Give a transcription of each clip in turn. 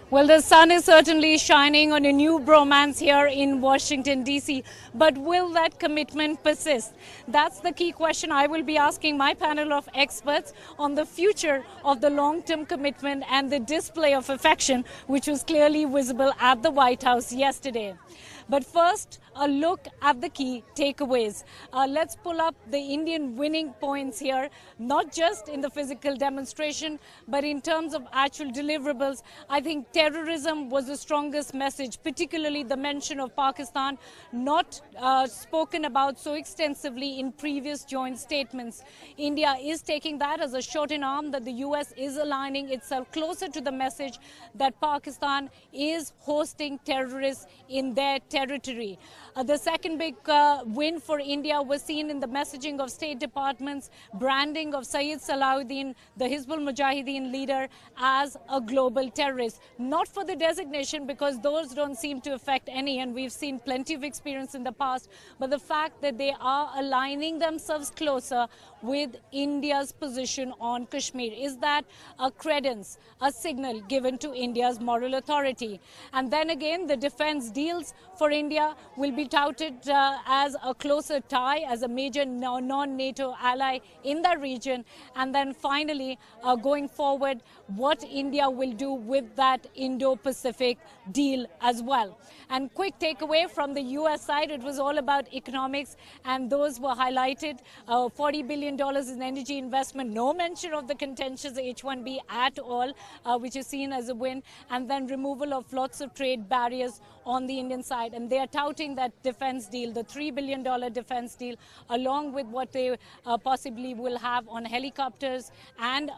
Well, the sun is certainly shining on a new bromance here in Washington, D.C. But will that commitment persist? That's the key question I will be asking my panel of experts on the future of the long-term commitment and the display of affection, which was clearly visible at the White House yesterday. But first, a look at the key takeaways. Let's pull up the Indian winning points here, not just in the physical demonstration, but in terms of actual deliverables. I think terrorism was the strongest message, particularly the mention of Pakistan, not spoken about so extensively in previous joint statements. India is taking that as a shot in arm that the US is aligning itself closer to the message that Pakistan is hosting terrorists in their territory. The second big win for India was seen in the messaging of State Department's branding of Sayyid Salahuddin, the Hizbul Mujahideen leader, as a global terrorist. Not for the designation, because those don't seem to affect any, and we've seen plenty of experience in the past, but the fact that they are aligning themselves closer with India's position on Kashmir. Is that a credence, a signal given to India's moral authority? And then again, the defense deals for India will be touted as a closer tie, as a major non-NATO ally in the region. And then finally, going forward, what India will do with that Indo-Pacific deal as well. And quick takeaway from the US side, it was all about economics, and those were highlighted. $40 billion in energy investment, no mention of the contentious H-1B at all, which is seen as a win, and then removal of lots of trade barriers on the Indian side. And they are touting that defense deal, the $3 billion defense deal, along with what they possibly will have on helicopters and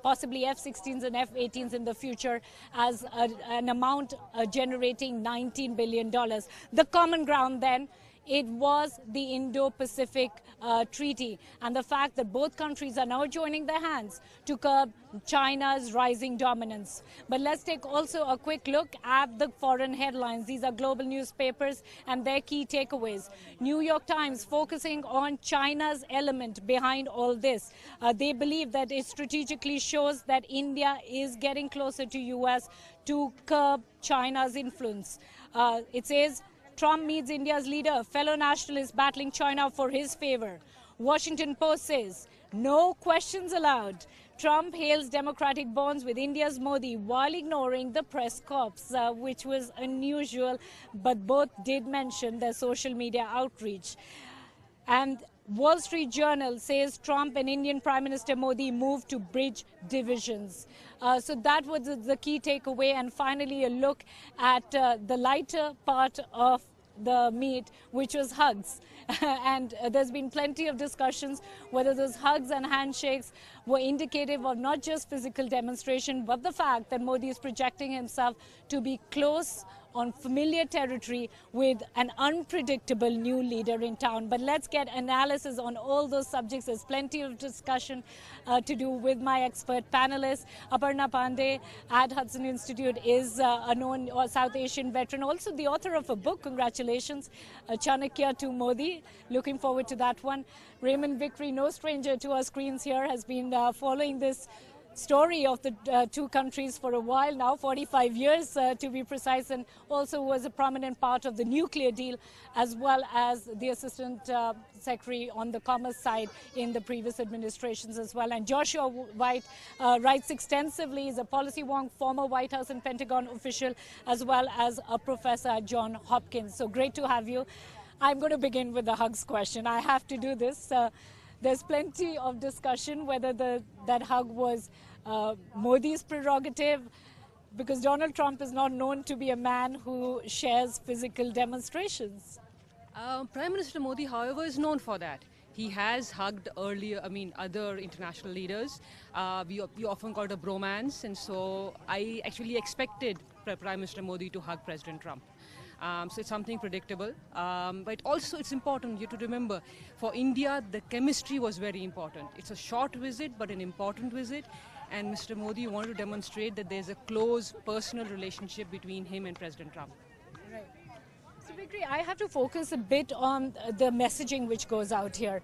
possibly F-16s and F-18s in the future, as an amount generating $19 billion. The common ground then, it was the Indo-Pacific Treaty, and the fact that both countries are now joining their hands to curb China's rising dominance. But let's take also a quick look at the foreign headlines. These are global newspapers and their key takeaways. New York Times focusing on China's element behind all this. They believe that it strategically shows that India is getting closer to US to curb China's influence. It says, Trump meets India's leader, fellow nationalist battling China for his favor. Washington Post says, no questions allowed. Trump hails democratic bonds with India's Modi while ignoring the press corps, which was unusual, but both did mention their social media outreach. And Wall Street Journal says Trump and Indian Prime Minister Modi move to bridge divisions. So that was the key takeaway. And finally, a look at the lighter part of the meet, which was hugs. And there's been plenty of discussions whether those hugs and handshakes were indicative of not just physical demonstration, but the fact that Modi is projecting himself to be close on familiar territory with an unpredictable new leader in town. But let's get analysis on all those subjects. There's plenty of discussion to do with my expert panelists. Aparna Pandey at Hudson Institute is a known South Asian veteran, also the author of a book. Congratulations, Chanakya to Modi. Looking forward to that one. Raymond Vickery, no stranger to our screens here, has been following this story of the two countries for a while now, 45 years to be precise, and also was a prominent part of the nuclear deal, as well as the Assistant Secretary on the Commerce side in the previous administrations as well. And Joshua White writes extensively, is a policy wonk, former White House and Pentagon official, as well as a professor at Johns Hopkins. So great to have you. I'm going to begin with the hugs question. I have to do this. There's plenty of discussion whether that hug was Modi's prerogative, because Donald Trump is not known to be a man who shares physical demonstrations. Prime Minister Modi, however, is known for that. He has hugged other international leaders. We often call it a bromance, and so I actually expected Prime Minister Modi to hug President Trump. So it's something predictable. But also it's important you to remember, for India, the chemistry was very important. It's a short visit, but an important visit. And Mr. Modi wanted to demonstrate that there's a close personal relationship between him and President Trump. Right. So Vickery, I have to focus a bit on the messaging which goes out here.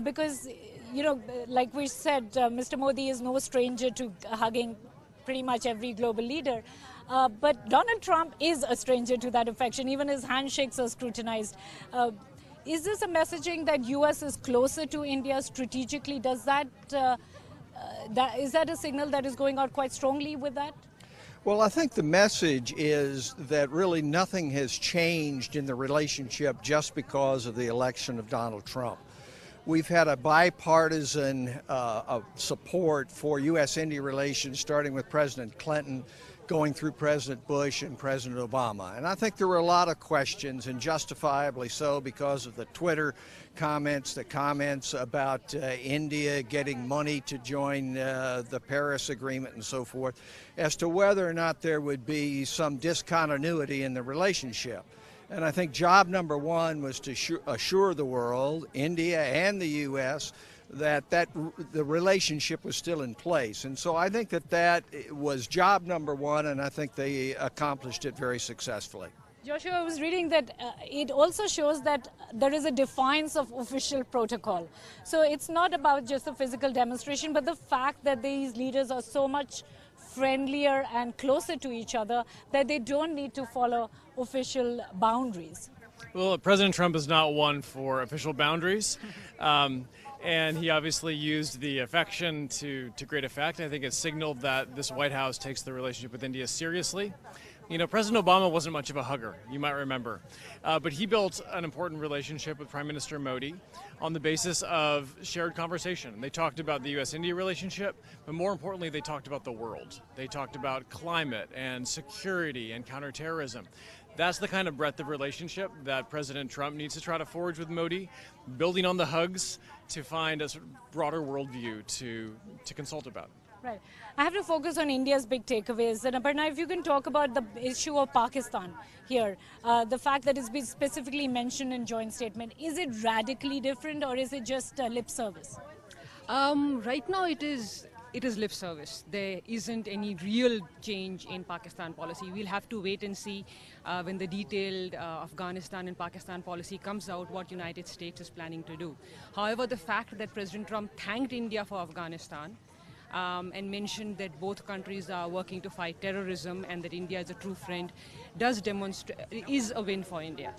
Because, you know, like we said, Mr. Modi is no stranger to hugging pretty much every global leader. But Donald Trump is a stranger to that affection. Even his handshakes are scrutinized. Is this a messaging that U.S. is closer to India strategically? Does that, is that a signal that is going out quite strongly with that? Well, I think the message is that really nothing has changed in the relationship just because of the election of Donald Trump. We've had a bipartisan support for U.S.-India relations, starting with President Clinton, going through President Bush and President Obama. And I think there were a lot of questions, and justifiably so, because of the Twitter comments, the comments about India getting money to join the Paris Agreement and so forth, as to whether or not there would be some discontinuity in the relationship. And I think job number one was to assure the world, India and the U.S., that the relationship was still in place. And so I think that was job number one, and I think they accomplished it very successfully. Joshua, I was reading that it also shows that there is a defiance of official protocol. So it's not about just a physical demonstration, but the fact that these leaders are so much friendlier and closer to each other that they don't need to follow official boundaries. Well, President Trump is not one for official boundaries. And he obviously used the affection to great effect. I think it signaled that this White House takes the relationship with India seriously. You know, President Obama wasn't much of a hugger, you might remember. But he built an important relationship with Prime Minister Modi on the basis of shared conversation. They talked about the U.S.-India relationship, but more importantly, they talked about the world. They talked about climate and security and counterterrorism. That's the kind of breadth of relationship that President Trump needs to try to forge with Modi, building on the hugs to find a sort of broader worldview to consult about. Right. I have to focus on India's big takeaways. And Aparna, if you can talk about the issue of Pakistan here, the fact that it's been specifically mentioned in joint statement, is it radically different or is it just lip service? Right now it is lip service. There isn't any real change in Pakistan policy. We'll have to wait and see when the detailed Afghanistan and Pakistan policy comes out what United States is planning to do. However, the fact that President Trump thanked India for Afghanistan and mentioned that both countries are working to fight terrorism and that India is a true friend is a win for India.